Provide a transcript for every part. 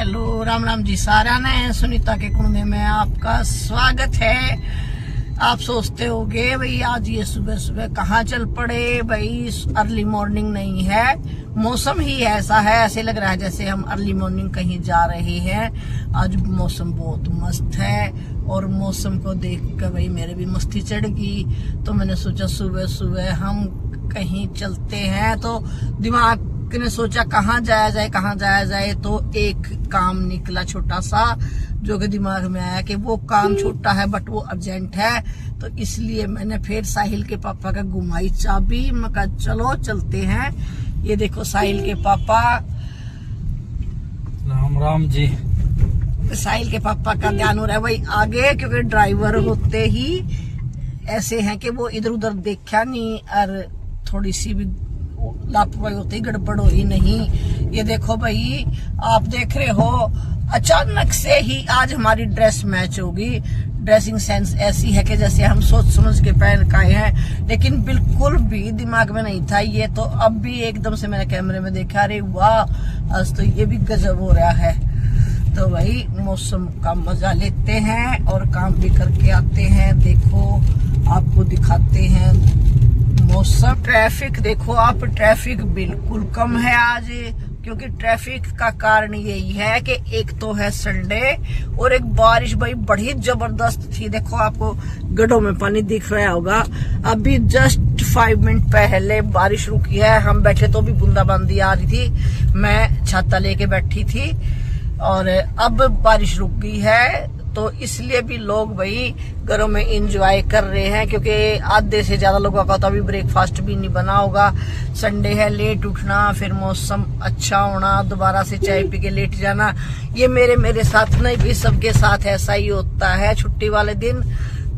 Hello Ram Ram ji सारा ने सुनीता के कुंडे में आपका स्वागत है। आप सोचते होगे भाई आज ये सुबह सुबह कहाँ चल पड़े, भाई अर्ली मॉर्निंग नहीं है, मौसम ही ऐसा है, ऐसे लग रहा है जैसे हम अर्ली मॉर्निंग कहीं जा रहे हैं। आज मौसम बहुत मस्त है और मौसम को देख कर भाई मेरे भी मस्ती चढ़ गई, तो मैंने सोचा सुबह सुबह हम कहीं चलते हैं। तो दिमाग ने सोचा कहाँ जाया जाए, तो एक काम निकला छोटा सा जो कि दिमाग में आया कि वो काम छोटा है बट वो अर्जेंट है, तो इसलिए मैंने फिर साहिल के पापा का घुमाई चाबी। मैं कहा चलो चलते हैं। ये देखो साहिल के पापा, राम राम जी। साहिल के पापा का ध्यान हो रहा है भाई आगे, क्योंकि ड्राइवर होते ही ऐसे हैं कि वो इधर उधर देखा नहीं और थोड़ी सी भी लापरवाही होती, गड़बड़ हो ही नहीं। ये देखो भाई आप देख रहे हो अचानक से ही आज हमारी ड्रेस मैच होगी। ड्रेसिंग सेंस ऐसी है कि जैसे हम सोच समझ के पहन के आए हैं, लेकिन बिल्कुल भी दिमाग में नहीं था ये। तो अब भी एकदम से मैंने कैमरे में देखा, अरे वाह आज तो ये भी गजब हो रहा है। तो भाई मौसम का मजा लेते हैं और काम भी करके आते हैं। देखो आपको दिखाते हैं मौसम। ट्रैफिक देखो आप, ट्रैफिक बिल्कुल कम है आज, क्योंकि ट्रैफिक का कारण यही है कि एक तो है संडे और एक बारिश भाई बड़ी जबरदस्त थी। देखो आपको गड्ढों में पानी दिख रहा होगा। अभी जस्ट 5 मिनट पहले बारिश रुकी है, हम बैठे तो भी बूंदाबांदी आ रही थी, मैं छाता लेके बैठी थी और अब बारिश रुक गई है। तो इसलिए भी लोग भाई घरों में एंजॉय कर रहे हैं, क्योंकि आधे से ज्यादा लोगों का तो अभी ब्रेकफास्ट भी नहीं बना होगा। संडे है, लेट उठना, फिर मौसम अच्छा होना, दोबारा से चाय पी के लेट जाना, ये मेरे साथ नहीं भी सबके साथ ऐसा ही होता है छुट्टी वाले दिन।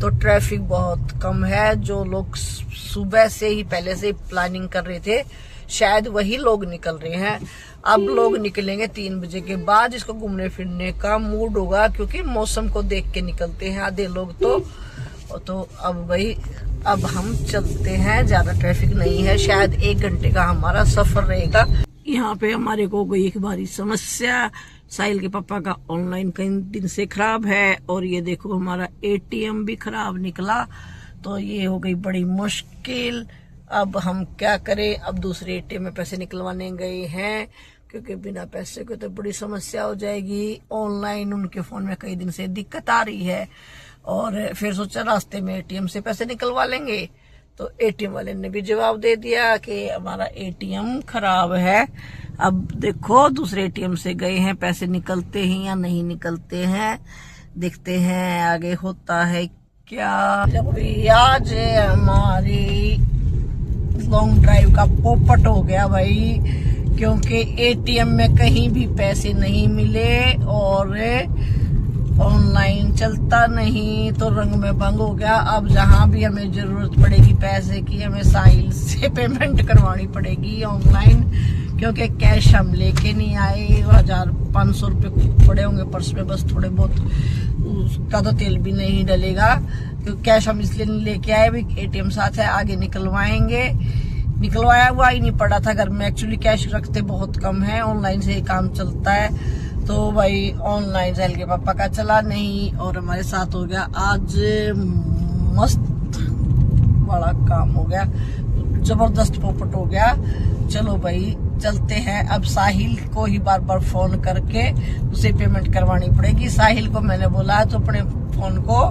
तो ट्रैफिक बहुत कम है। जो लोग सुबह से ही पहले से प्लानिंग कर रहे थे शायद वही लोग निकल रहे हैं। अब लोग निकलेंगे 3 बजे के बाद, जिसको घूमने फिरने का मूड होगा, क्योंकि मौसम को देख के निकलते हैं आधे लोग तो अब भाई अब हम चलते हैं। ज्यादा ट्रैफिक नहीं है, शायद 1 घंटे का हमारा सफर रहेगा। यहाँ पे हमारे को कोई एक बारी समस्या, साहिल के पापा का ऑनलाइन कई दिन से खराब है और ये देखो हमारा ATM भी खराब निकला, तो ये हो गई बड़ी मुश्किल। अब हम क्या करें, अब दूसरे ATM में पैसे निकलवाने गए हैं, क्योंकि बिना पैसे के तो बड़ी समस्या हो जाएगी। ऑनलाइन उनके फोन में कई दिन से दिक्कत आ रही है और फिर सोचा रास्ते में ATM से पैसे निकलवा लेंगे। तो ATM वाले ने भी जवाब दे दिया कि हमारा ATM खराब है। अब देखो दूसरे ATM से गए हैं, पैसे निकलते हैं या नहीं निकलते हैं, देखते हैं आगे होता है क्या। जब भी आज हमारी लॉन्ग ड्राइव का पोपट हो गया भाई, क्योंकि ATM में कहीं भी पैसे नहीं मिले और ऑनलाइन चलता नहीं, तो रंग में भंग हो गया। अब जहां भी हमें जरूरत पड़ेगी पैसे की, हमें साहिल से पेमेंट करवानी पड़ेगी ऑनलाइन, क्योंकि कैश हम लेके नहीं आए। 1500 रुपये पड़े होंगे पर्स में, बस थोड़े बहुत, उसका तो तेल भी नहीं डलेगा, क्योंकि कैश हम इसलिए नहीं लेके आए भी ATM साथ है, आगे निकलवाएंगे। निकलवाया हुआ ही नहीं पड़ा था घर में, एक्चुअली कैश रखते बहुत कम है, ऑनलाइन से ही काम चलता है। तो भाई ऑनलाइन साहिल के पापा का चला नहीं और हमारे साथ हो गया आज मस्त बड़ा काम हो गया, जबरदस्त पोपट हो गया। चलो भाई चलते हैं। अब साहिल को ही बार बार फोन करके उसे पेमेंट करवानी पड़ेगी। साहिल को मैंने बोला तो अपने फोन को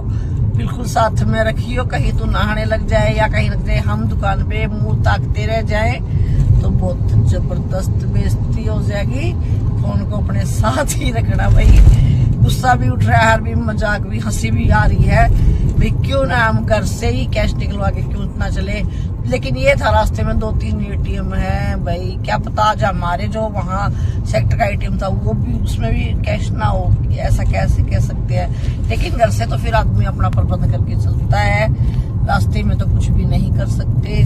बिल्कुल साथ में रखियो, कहीं तो नहाने लग जाए या कहीं लग जाए हम दुकान पे मुंह ताकते रह जाए तो बहुत जबरदस्त बेइज्जती हो जाएगी। फोन को अपने साथ ही रखना भाई। गुस्सा भी उठ रहा है, भी मजाक भी, हंसी भी आ रही है भाई, क्यों ना हम घर से ही कैश निकलवा के क्यों इतना चले। लेकिन ये था रास्ते में 2-3 ATM है भाई, क्या पता आज हमारे जो वहाँ सेक्टर का ATM था वो भी, उसमें भी कैश ना हो, ऐसा कैसे कह सकते हैं। लेकिन घर से तो फिर आदमी अपना प्रबंध करके चलता है, रास्ते में तो कुछ भी नहीं कर सकते।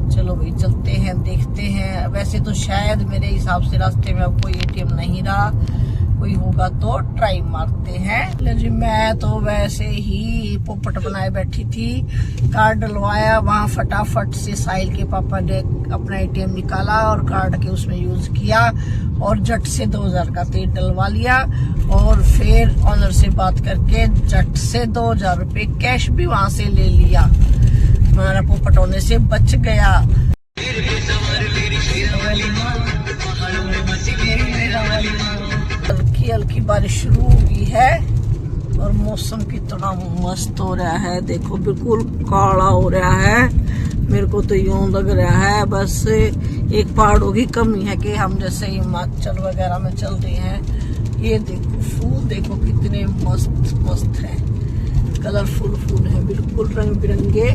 चलो भाई चलते हैं, देखते हैं। वैसे तो शायद मेरे हिसाब से रास्ते में अब कोई ATM नहीं रहा, कोई होगा होगा तो ट्राई मारते हैं। ले जी, मैं तो वैसे ही पोपट बनाए बैठी थी, कार्ड डलवाया वहाँ फटाफट से। साहिल के पापा ने अपना ATM निकाला और कार्ड के उसमें यूज किया और झट से 2000 का तेल डलवा लिया और फिर ऑनर से बात करके झट से 2000 रुपये कैश भी वहाँ से ले लिया। हमारा पोपट होने से बच गया। हल्की हल्की बारिश शुरू हो गई है और मौसम कितना मस्त हो रहा है। देखो बिल्कुल काला हो रहा है, मेरे को तो यूं लग रहा है बस एक पहाड़ों की कमी है कि हम जैसे हिमाचल वगैरह में चल रहे हैं। ये देखो फूल देखो कितने मस्त मस्त हैं, कलरफुल फूल हैं, बिल्कुल रंग बिरंगे।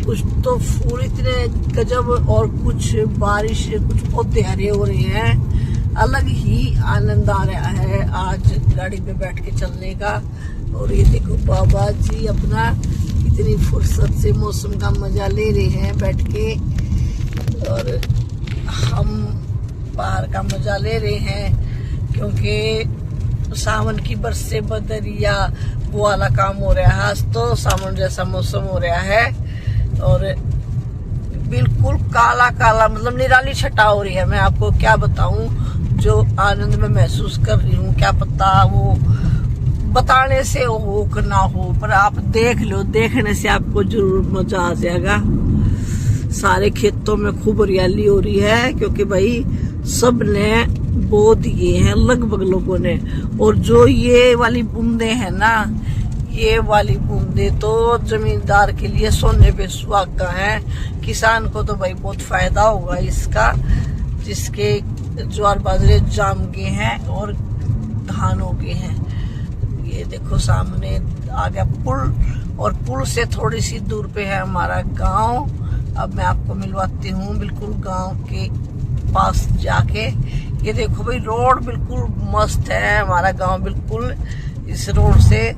कुछ तो फूल इतने गजब और कुछ बारिश, कुछ पौधे हरे हो रहे हैं। अलग ही आनंद आ रहा है आज गाड़ी पे बैठ के चलने का। और ये देखो बाबा जी अपना इतनी फुर्सत से मौसम का मजा ले रहे हैं बैठ के, और हम बाहर का मजा ले रहे हैं क्योंकि सावन की बरसे बदरिया वो वाला काम हो रहा है। आज तो सावन जैसा मौसम हो रहा है और बिल्कुल काला काला, मतलब निराली छटा हो रही है। मैं आपको क्या बताऊं, जो आनंद में महसूस कर रही हूँ, क्या पता वो बताने से हो कि ना हो, पर आप देख लो, देखने से आपको जरूर मजा आ जाएगा। सारे खेतों में खूब हरियाली हो रही है क्योंकि भाई सब ने बो दिए हैं लगभग लोगों ने। और जो ये वाली बूंदे हैं ना, ये वाली बूंदे तो जमींदार के लिए सोने पे सुहागा है। किसान को तो भाई बहुत फायदा होगा इसका, जिसके ज्वार बाजरे जाम गए हैं और धान हो गए हैं। ये देखो सामने आ गया पुल, और पुल से थोड़ी सी दूर पे है हमारा गांव। अब मैं आपको मिलवाती हूँ बिल्कुल गांव के पास जाके। ये देखो भाई रोड बिल्कुल मस्त है, हमारा गांव बिल्कुल इस रोड से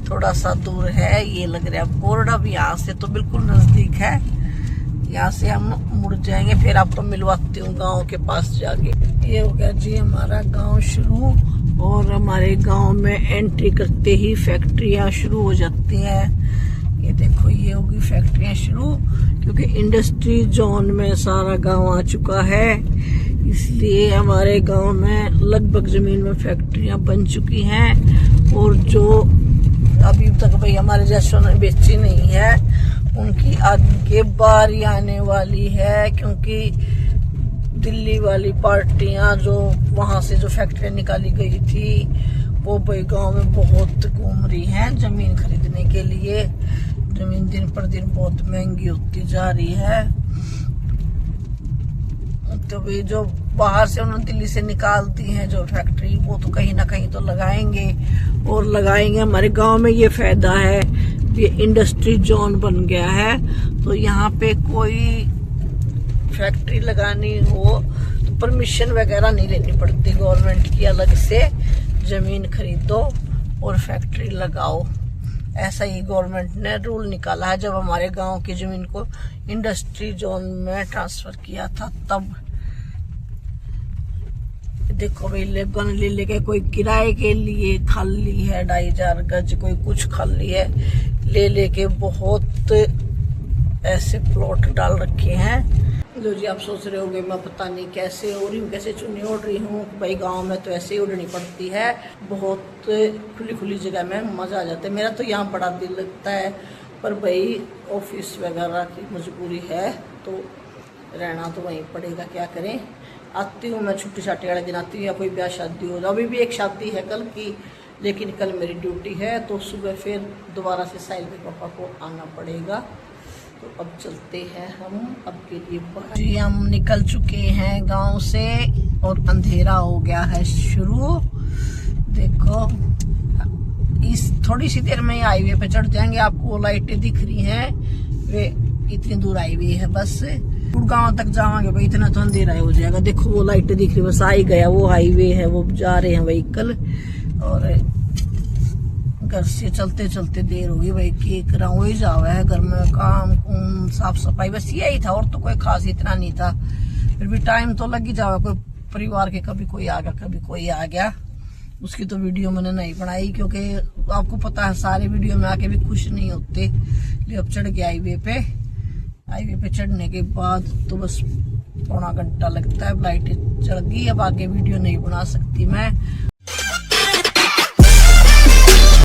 थोड़ा सा दूर है। ये लग रहा है बोर्ड, अब यहाँ से तो बिल्कुल नजदीक है, यहाँ से हम मुड़ जाएंगे। फिर आपको मिलवाती हूँ गांव के पास जाके। ये हो गया जी हमारा गांव शुरू, और हमारे गांव में एंट्री करते ही फैक्ट्रियां शुरू हो जाती हैं। ये देखो ये होगी फैक्ट्रियां शुरू, क्योंकि इंडस्ट्री जोन में सारा गांव आ चुका है, इसलिए हमारे गांव में लगभग जमीन में फैक्ट्रियां बन चुकी हैं। और जो अभी तक भाई हमारे जैसों ने बेची नहीं है, उनकी आगे बारी आने वाली है, क्योंकि दिल्ली वाली पार्टियां जो वहां से जो फैक्ट्रियां निकाली गई थी वो भाई गांव में बहुत घूम रही हैं जमीन खरीदने के लिए। जमीन दिन पर दिन बहुत महंगी होती जा रही है। तो भाई जो बाहर से उन्होंने दिल्ली से निकालती हैं जो फैक्ट्री, वो तो कहीं ना कहीं तो लगाएंगे और लगाएंगे। हमारे गांव में ये फायदा है, ये इंडस्ट्री जोन बन गया है, तो यहाँ पे कोई फैक्ट्री लगानी हो तो परमिशन वगैरह नहीं लेनी पड़ती गवर्नमेंट की। अलग से जमीन खरीदो और फैक्ट्री लगाओ, ऐसा ही गवर्नमेंट ने रूल निकाला है। जब हमारे गांव की जमीन को इंडस्ट्री जोन में ट्रांसफर किया था तब। देखो भाई लेबन ले लेके कोई किराए के लिए खाली है 2500 गज, कोई कुछ खाली है, ले लेके बहुत ऐसे प्लॉट डाल रखे हैं। जो जी आप सोच रहे होगे मैं पता नहीं कैसे हो रही हूँ, कैसे चुन्नी ओढ़ रही हूँ। भाई गांव में तो ऐसे ही उड़नी पड़ती है, बहुत खुली खुली जगह में मजा आ जाता है। मेरा तो यहाँ बड़ा दिल लगता है, पर भाई ऑफिस वगैरह की मजबूरी है तो रहना तो वहीं पड़ेगा, क्या करें। आती हूँ मैं छुट्टी छाट्टी वाले दिन आती हूँ, या कोई ब्याह शादी हो। अभी भी एक शादी है कल की, लेकिन कल मेरी ड्यूटी है, तो सुबह फिर दोबारा से साहिल के पापा को आना पड़ेगा। तो अब चलते हैं हम अब के लिए बाहर। जी हम निकल चुके हैं गांव से और अंधेरा हो गया है शुरू। देखो इस थोड़ी सी देर में हाईवे पे चढ़ जाएंगे। आपको लाइटें दिख रही हैं, वे इतनी दूर हाईवे है, बस गांव तक जावांगे भाई इतना तो अंधेरा हो जाएगा। देखो वो लाइटें दिख रही, बस आ ही गया, वो हाईवे है, वो जा रहे हैं व्हीकल। और घर से चलते चलते देर होगी भाई, की करा वही जावा है घर में काम साफ सफाई, बस यही था और तो कोई खास इतना नहीं था। फिर भी टाइम तो लग ही जावा, कोई परिवार के कभी कोई आ गया कभी कोई आ गया, उसकी तो वीडियो मैंने नहीं बनाई, क्योंकि आपको पता है सारे वीडियो में आके भी खुश नहीं होते। अब चढ़ गया हाईवे पे चढ़ने के बाद तो बस पौना घंटा लगता है, लाइट चढ़ गई। अब आगे वीडियो नहीं बना सकती मैं।